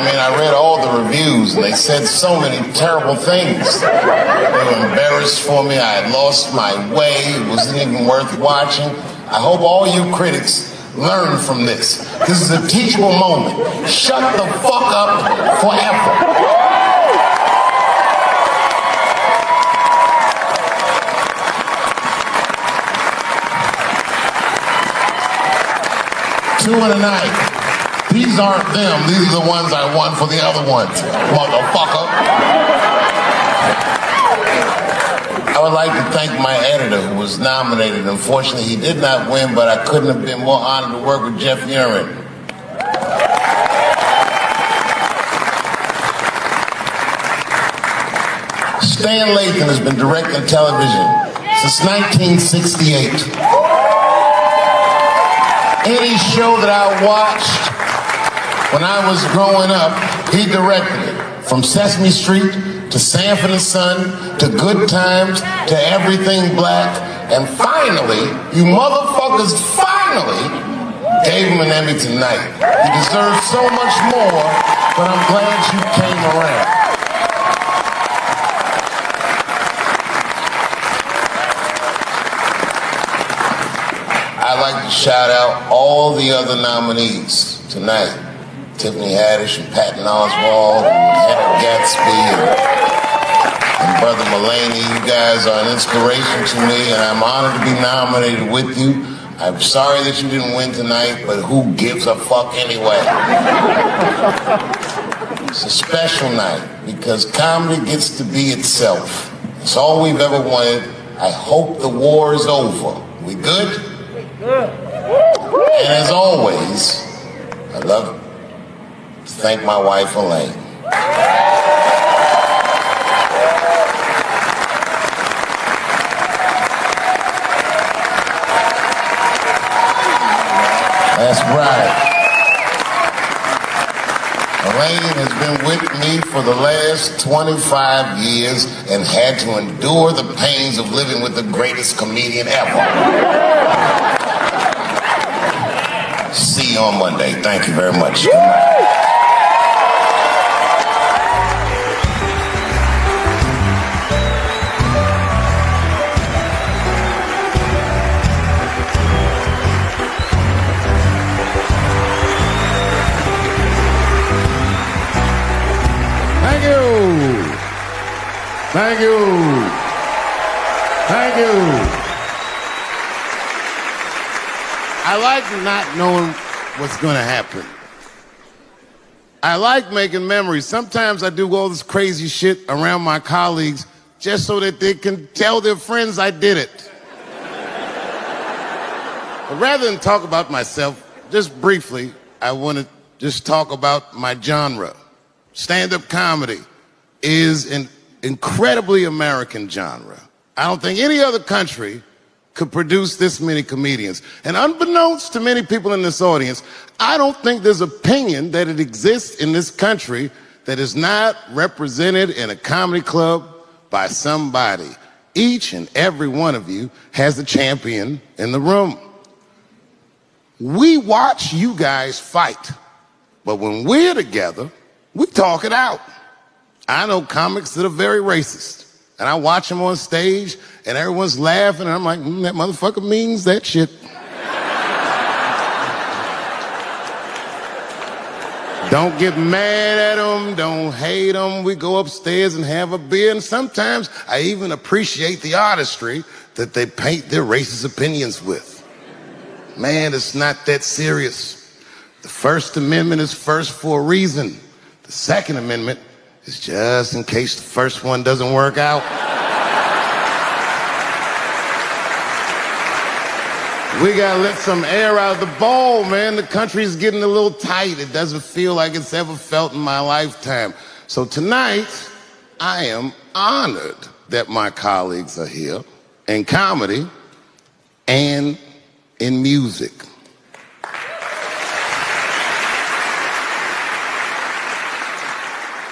I read all the reviews, and they said so many terrible things. They were embarrassed for me. I had lost my way. It wasn't even worth watching. I hope all you critics learn from this. This is a teachable moment. Shut the fuck up forever. Two in a night. These aren't them. These are the ones I won for the other ones, motherfucker. I would like to thank my editor who was nominated. Unfortunately, he did not win, but I couldn't have been more honored to work with Jeff Urin. Stan Lathan has been directing television since 1968. Any show that I watched when I was growing up, he directed it. From Sesame Street to Sanford and Son to Good Times to Everything Black. And finally, you motherfuckers finally gave him an Emmy tonight. He deserves so much more, but I'm glad you came around. I'd like to shout out all the other nominees tonight. Tiffany Haddish and Patton Oswalt and Hannah Gatsby and Brother Mulaney. You guys are an inspiration to me, and I'm honored to be nominated with you. I'm sorry that you didn't win tonight, but who gives a fuck anyway? It's a special night because comedy gets to be itself. It's all we've ever wanted. I hope the war is over. We good? And as always, I love to thank my wife, Elaine. That's right. Elaine has been with me for the last 25 years and had to endure the pains of living with the greatest comedian ever. See you on Monday. Thank you very much. Thank you. Thank you. Thank you. I like not knowing what's going to happen. I like making memories. Sometimes I do all this crazy shit around my colleagues just so that they can tell their friends I did it. But rather than talk about myself, just briefly, I want to just talk about my genre. Stand-up comedy is an incredibly American genre. I don't think any other country could produce this many comedians. And unbeknownst to many people in this audience, I don't think there's opinion that it exists in this country that is not represented in a comedy club by somebody. Each and every one of you has a champion in the room. We watch you guys fight, but when we're together, we talk it out. I know comics that are very racist. And I watch them on stage, and everyone's laughing, and I'm like, that motherfucker means that shit. Don't get mad at them, don't hate them. We go upstairs and have a beer, and sometimes I even appreciate the artistry that they paint their racist opinions with. Man, it's not that serious. The First Amendment is first for a reason. The Second Amendment is just in case the first one doesn't work out. We gotta let some air out of the ball, man. The country's getting a little tight. It doesn't feel like it's ever felt in my lifetime. So tonight, I am honored that my colleagues are here in comedy and in music.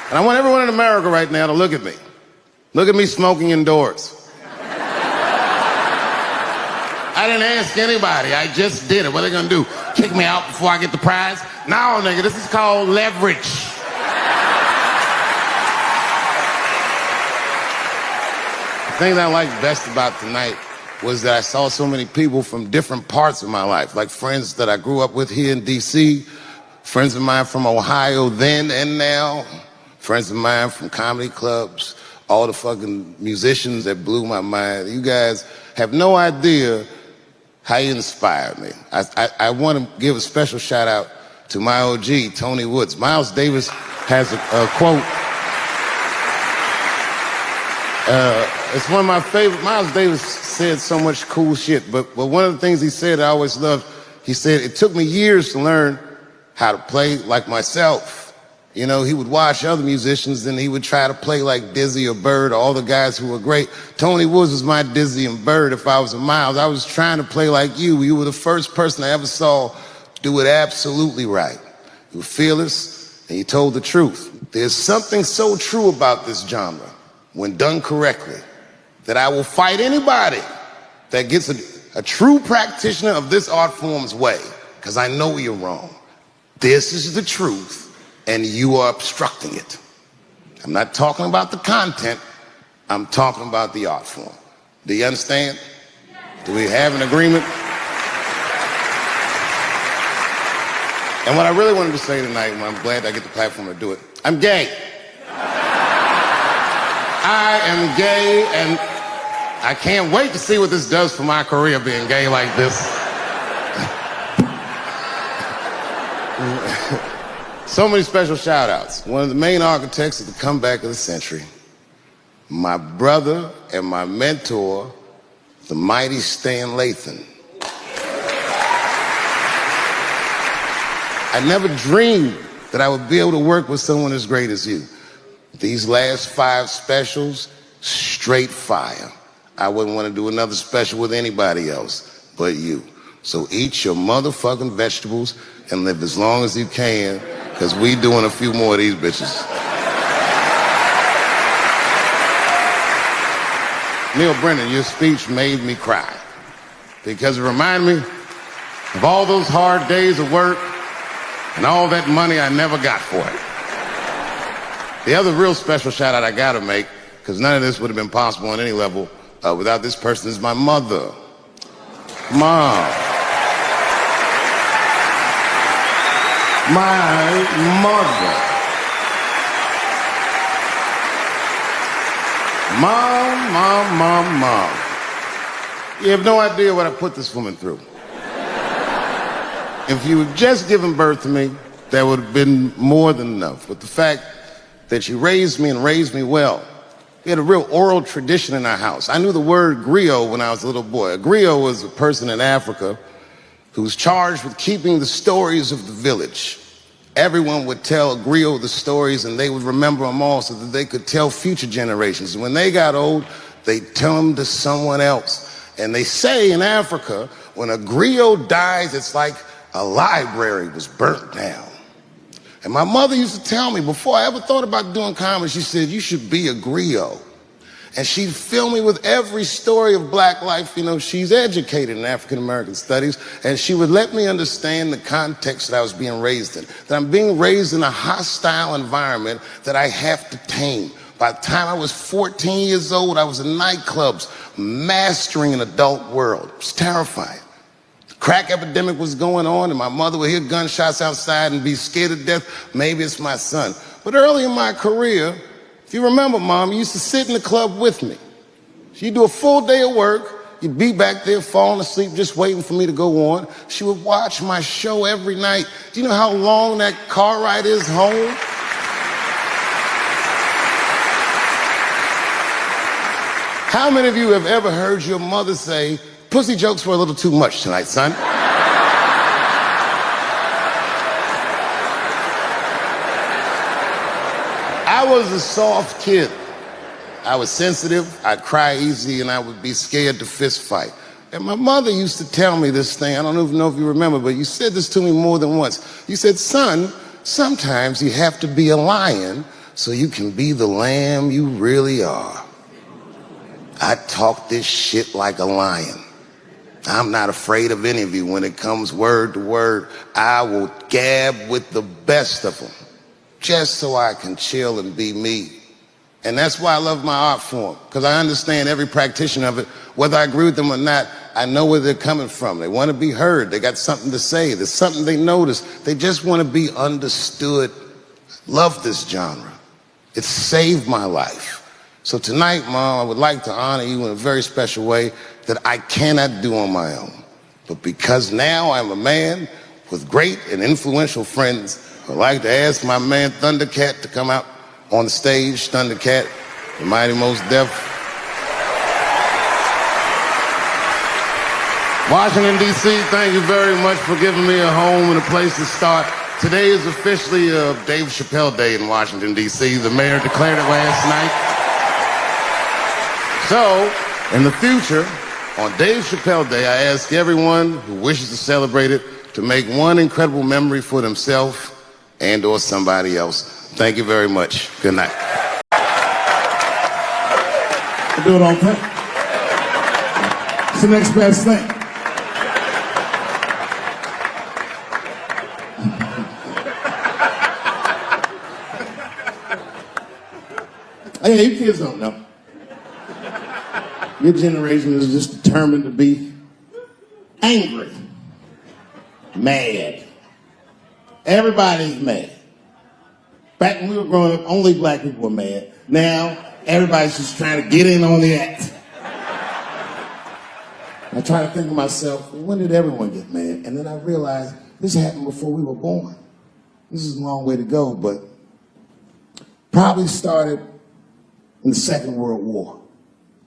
And I want everyone in America right now to look at me. Look at me smoking indoors. I didn't ask anybody. I just did it. What are they gonna do? Kick me out before I get the prize? No, nigga, this is called leverage. thing that I liked best about tonight was that I saw so many people from different parts of my life, like friends that I grew up with here in D.C., friends of mine from Ohio then and now, friends of mine from comedy clubs, all the fucking musicians that blew my mind. You guys have no idea how you inspired me. I want to give a special shout out to my OG, Tony Woods. Miles Davis has a quote. It's one of my favorite. Miles Davis said so much cool shit, but one of the things he said I always loved, he said, it took me years to learn how to play like myself. You know, he would watch other musicians and he would try to play like Dizzy or Bird or all the guys who were great. Tony Woods was my Dizzy and Bird if I was a Miles. I was trying to play like you. You were the first person I ever saw do it absolutely right. You were fearless and you told the truth. There's something so true about this genre, when done correctly, that I will fight anybody that gets a true practitioner of this art form's way, because I know you're wrong. This is the truth, and you are obstructing it. I'm not talking about the content, I'm talking about the art form. Do you understand? Do we have an agreement? And what I really wanted to say tonight, and I'm glad I get the platform to do it, I'm gay. I am gay, and I can't wait to see what this does for my career, being gay like this. So many special shout outs. One of the main architects of the comeback of the century, my brother and my mentor, the mighty Stan Lathan. I never dreamed that I would be able to work with someone as great as you. These last 5 specials, straight fire. I wouldn't want to do another special with anybody else but you. So eat your motherfucking vegetables and live as long as you can, because we doing a few more of these bitches. Neil Brennan, your speech made me cry, because it reminded me of all those hard days of work and all that money I never got for it. The other real special shout out I gotta make, because none of this would have been possible on any level without this person, is my mother. Mom. My mother. Mom. You have no idea what I put this woman through. If you had just given birth to me, that would have been more than enough. But the fact that she raised me and raised me well, we had a real oral tradition in our house. I knew the word griot when I was a little boy. A griot was a person in Africa who was charged with keeping the stories of the village. Everyone would tell a griot the stories, and they would remember them all so that they could tell future generations. And when they got old, they'd tell them to someone else. And they say in Africa, when a griot dies, it's like a library was burnt down. And my mother used to tell me, before I ever thought about doing comedy, she said, you should be a griot. And she'd fill me with every story of black life. You know, she's educated in African-American studies, and she would let me understand the context that I was being raised in, that I'm being raised in a hostile environment that I have to tame. By the time I was 14 years old, I was in nightclubs, mastering an adult world. It was terrifying. The crack epidemic was going on, and my mother would hear gunshots outside and be scared to death. Maybe it's my son. But early in my career, if you remember, Mom, you used to sit in the club with me. She'd do a full day of work. You'd be back there falling asleep, just waiting for me to go on. She would watch my show every night. Do you know how long that car ride is home? How many of you have ever heard your mother say, pussy jokes were a little too much tonight, son? I was a soft kid. I was sensitive, I'd cry easy, and I would be scared to fist fight. And my mother used to tell me this thing, I don't even know if you remember, but you said this to me more than once. You said, son, sometimes you have to be a lion so you can be the lamb you really are. I talk this shit like a lion. I'm not afraid of any of you. When it comes word to word, I will gab with the best of them, just so I can chill and be me. And that's why I love my art form, because I understand every practitioner of it. Whether I agree with them or not, I know where they're coming from. They want to be heard. They got something to say. There's something they notice. They just want to be understood. Love this genre. It saved my life. So tonight, Mom, I would like to honor you in a very special way that I cannot do on my own. But because now I'm a man with great and influential friends, I'd like to ask my man Thundercat to come out on the stage. Thundercat, the Mighty Most Def. Washington, D.C., thank you very much for giving me a home and a place to start. Today is officially Dave Chappelle Day in Washington, D.C. The mayor declared it last night. So, in the future, on Dave Chappelle Day, I ask everyone who wishes to celebrate it to make one incredible memory for themselves and or somebody else. Thank you very much. Good night. I do it all the time. It's the next best thing. Hey, you kids don't know. Your generation is just determined to be angry, mad. Everybody's mad. Back when we were growing up, only black people were mad. Now, everybody's just trying to get in on the act. I try to think to myself, when did everyone get mad? And then I realized this happened before we were born. This is a long way to go, but probably started in the Second World War.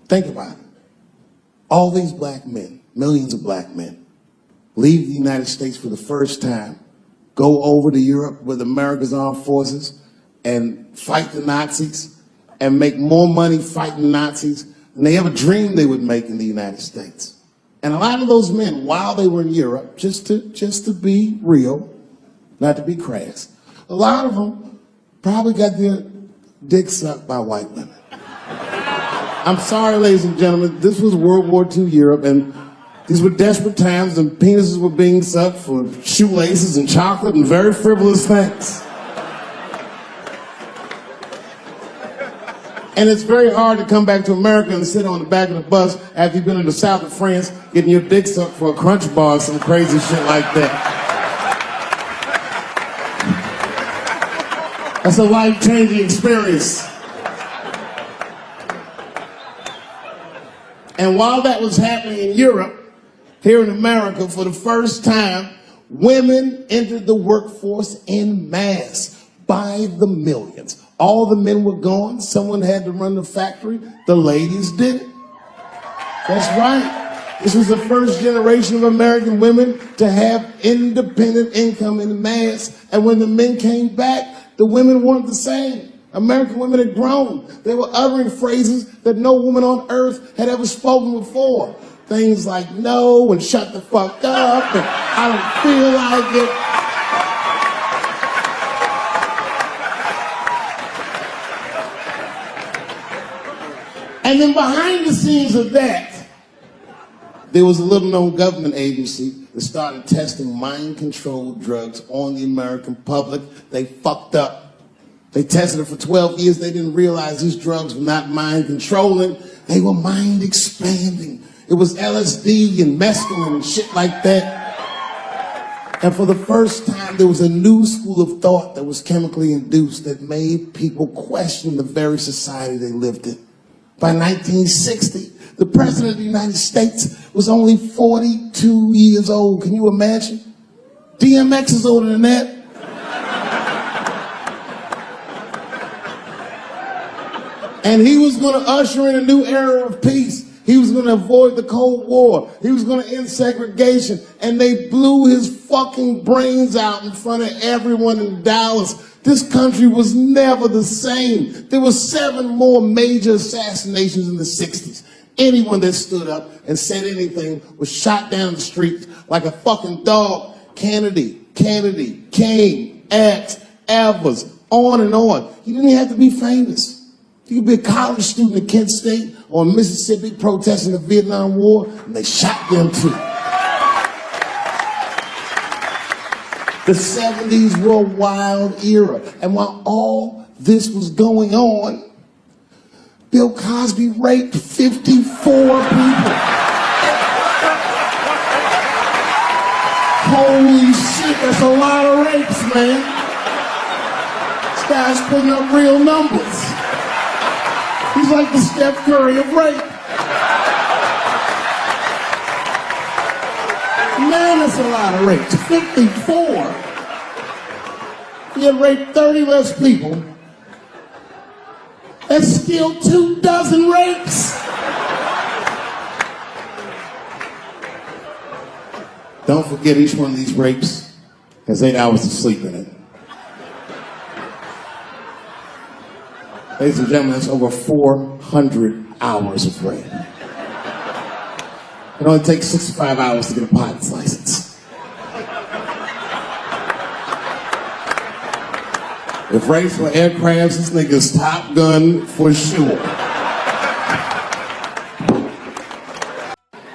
Think about it. All these black men, millions of black men, leave the United States for the first time, go over to Europe with America's armed forces and fight the Nazis and make more money fighting Nazis than they ever dreamed they would make in the United States. And a lot of those men, while they were in Europe, just to be real, not to be crass, a lot of them probably got their dick sucked by white women. I'm sorry, ladies and gentlemen, this was World War II Europe, and these were desperate times, and penises were being sucked for shoelaces and chocolate and very frivolous things. And it's very hard to come back to America and sit on the back of the bus after you've been in the south of France getting your dick sucked for a Crunch bar or some crazy shit like that. That's a life-changing experience. And while that was happening in Europe, here in America, for the first time, women entered the workforce en masse by the millions. All the men were gone. Someone had to run the factory. The ladies did it. That's right. This was the first generation of American women to have independent income en masse. And when the men came back, the women weren't the same. American women had grown. They were uttering phrases that no woman on earth had ever spoken before. Things like no and shut the fuck up and I don't feel like it. And then behind the scenes of that, there was a little known government agency that started testing mind-controlled drugs on the American public. They fucked up. They tested it for 12 years. They didn't realize these drugs were not mind-controlling. They were mind-expanding. It was LSD and mescaline and shit like that. And for the first time, there was a new school of thought that was chemically induced that made people question the very society they lived in. By 1960, the President of the United States was only 42 years old. Can you imagine? DMX is older than that. And he was going to usher in a new era of peace. He was going to avoid the Cold War. He was going to end segregation. And they blew his fucking brains out in front of everyone in Dallas. This country was never the same. There were 7 more major assassinations in the 60s. Anyone that stood up and said anything was shot down the street like a fucking dog. Kennedy, King, X, Evers, on and on. You didn't have to be famous. You could be a college student at Kent State or Mississippi protesting the Vietnam War, and they shot them too. The 70s were a wild era. And while all this was going on, Bill Cosby raped 54 people. Holy shit, that's a lot of rapes, man. This guy's putting up real numbers. He's like the Steph Curry of rape. Man, that's a lot of rapes. 54. He had raped 30 less people. That's still 24 rapes. Don't forget, each one of these rapes has 8 hours of sleep in it. Ladies and gentlemen, that's over 400 hours of rape. It only takes 65 hours to get a pilot's license. If rapes were aircrafts, this nigga's Top Gun for sure.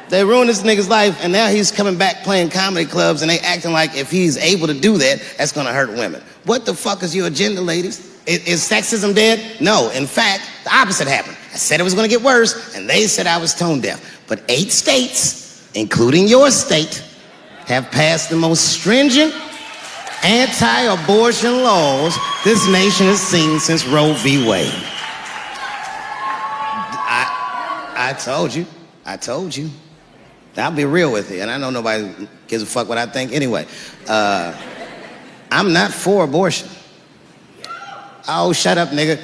They ruined this nigga's life, and now he's coming back playing comedy clubs, and they acting like if he's able to do that, that's gonna hurt women. What the fuck is your agenda, ladies? Is sexism dead? No, in fact, the opposite happened. I said it was gonna get worse, and they said I was tone deaf. But 8 states, including your state, have passed the most stringent anti-abortion laws this nation has seen since Roe v. Wade. I told you. I'll be real with you, and I know nobody gives a fuck what I think anyway. I'm not for abortion. Oh, shut up, nigga.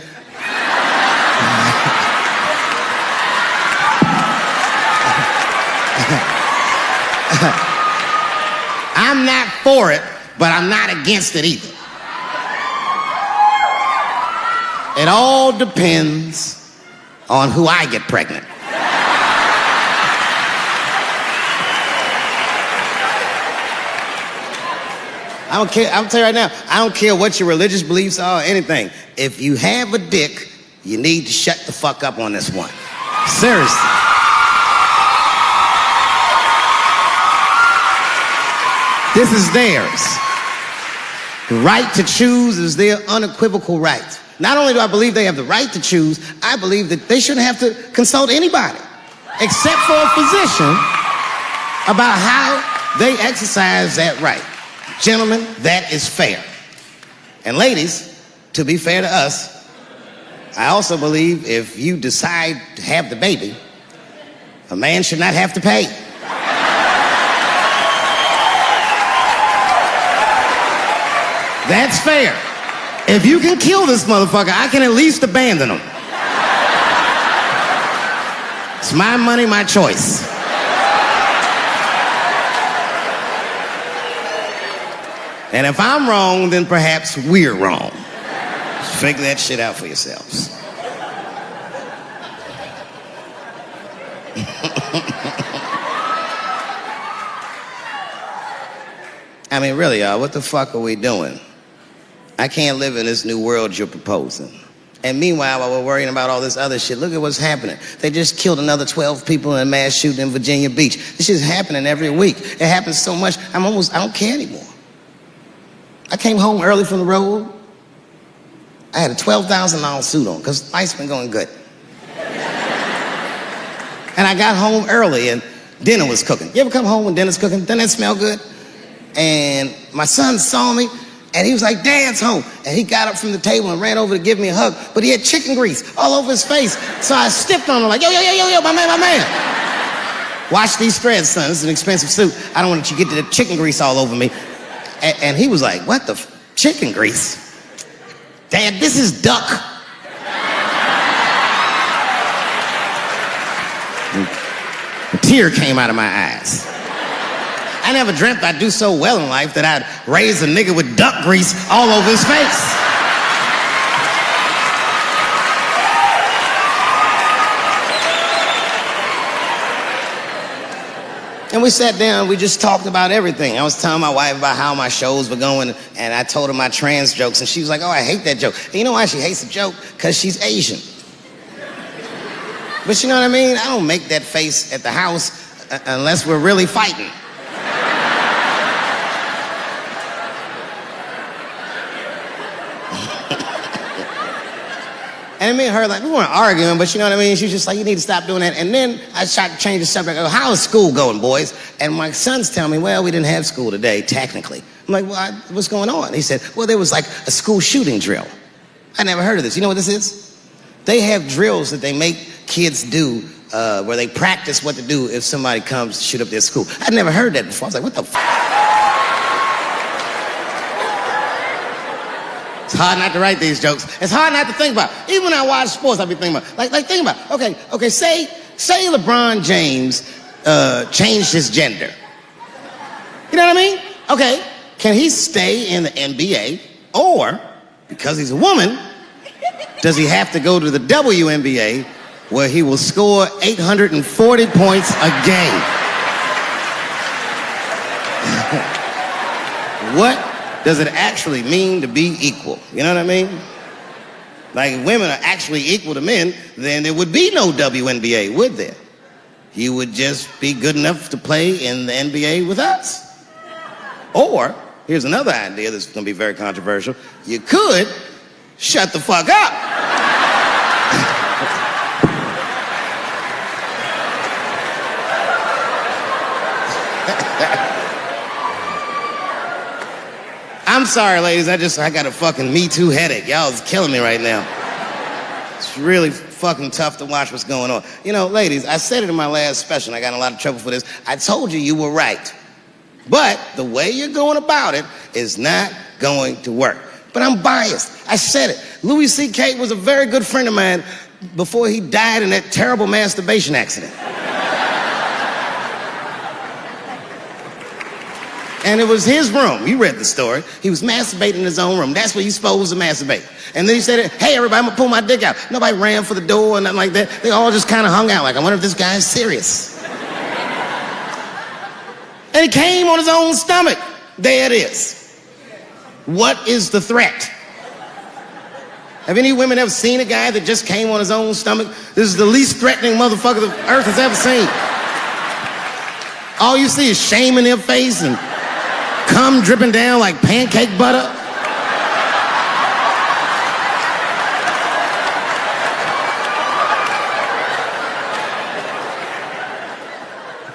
I'm not for it, but I'm not against it either. It all depends on who I get pregnant. I don't care, I'll tell you right now, I don't care what your religious beliefs are or anything. If you have a dick, you need to shut the fuck up on this one. Seriously. This is theirs. The right to choose is their unequivocal right. Not only do I believe they have the right to choose, I believe that they shouldn't have to consult anybody except for a physician about how they exercise that right. Gentlemen, that is fair. And ladies, to be fair to us, I also believe if you decide to have the baby, a man should not have to pay. That's fair. If you can kill this motherfucker, I can at least abandon him. It's my money, my choice. And if I'm wrong, then perhaps we're wrong. Just figure that shit out for yourselves. I mean, really, y'all, what the fuck are we doing? I can't live in this new world you're proposing. And meanwhile, while we're worrying about all this other shit, look at what's happening. They just killed another 12 people in a mass shooting in Virginia Beach. This shit's happening every week. It happens so much, I don't care anymore. I came home early from the road. I had a $12,000 suit on, because life's been going good. And I got home early, and dinner was cooking. You ever come home when dinner's cooking? Doesn't that smell good? And my son saw me, and he was like, Dad's home. And he got up from the table and ran over to give me a hug, but he had chicken grease all over his face. So I stiffed on him like, yo, my man. Wash these threads, son. This is an expensive suit. I don't want you to get the chicken grease all over me. And he was like, what the chicken grease? Dad, this is duck. A tear came out of my eyes. I never dreamt I'd do so well in life that I'd raise a nigga with duck grease all over his face. And we sat down, we just talked about everything. I was telling my wife about how my shows were going, and I told her my trans jokes, and she was like, oh, I hate that joke. And you know why she hates the joke? Because she's Asian. But you know what I mean? I don't make that face at the house unless we're really fighting. And me and her, like, we weren't arguing, but you know what I mean? She was just like, you need to stop doing that. And then I tried to change the subject. I go, how is school going, boys? And my sons tell me, well, we didn't have school today, technically. I'm like, well, what's going on? He said, well, there was like a school shooting drill. I never heard of this. You know what this is? They have drills that they make kids do where they practice what to do if somebody comes to shoot up their school. I'd never heard that before. I was like, what the f***? It's hard not to write these jokes. It's hard not to think about. Even when I watch sports, I be thinking about. Like think about. Okay. Say LeBron James changed his gender. You know what I mean? Okay. Can he stay in the NBA, or because he's a woman, does he have to go to the WNBA, where he will score 840 points a game? What does it actually mean to be equal? You know what I mean? Like, if women are actually equal to men, then there would be no WNBA, would there? You would just be good enough to play in the NBA with us. Or, here's another idea that's gonna be very controversial. You could shut the fuck up. I'm sorry, ladies, I got a fucking Me Too headache. Y'all is killing me right now. It's really fucking tough to watch what's going on. You know, ladies, I said it in my last special, and I got in a lot of trouble for this. I told you were right. But the way you're going about it is not going to work. But I'm biased. I said it. Louis C.K. was a very good friend of mine before he died in that terrible masturbation accident. And it was his room. You read the story. He was masturbating in his own room. That's where you're supposed to masturbate. And then he said, hey, everybody, I'm gonna pull my dick out. Nobody ran for the door or nothing like that. They all just kind of hung out like, I wonder if this guy's serious. And he came on his own stomach. There it is. What is the threat? Have any women ever seen a guy that just came on his own stomach? This is the least threatening motherfucker the earth has ever seen. All you see is shame in their face and cum dripping down like pancake butter.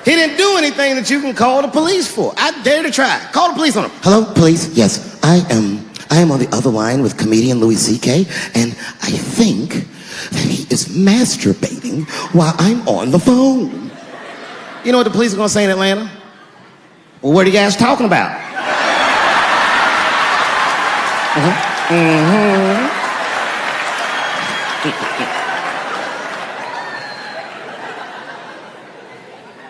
He didn't do anything that you can call the police for. I dare to try. Call the police on him. Hello, police? Yes, I am on the other line with comedian Louis C.K., and I think that he is masturbating while I'm on the phone. You know what the police are gonna say in Atlanta? Well, what are you guys talking about?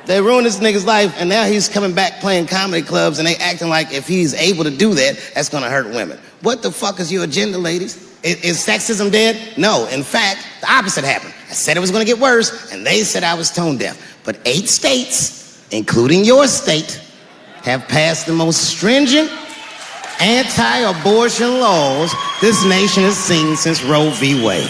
They ruined this nigga's life, and now he's coming back playing comedy clubs, and they acting like if he's able to do that, that's gonna hurt women. What the fuck is your agenda, ladies? Is sexism dead? No, in fact, the opposite happened. I said it was gonna get worse, and they said I was tone deaf. But 8 states, including your state, have passed the most stringent anti-abortion laws this nation has seen since Roe v. Wade.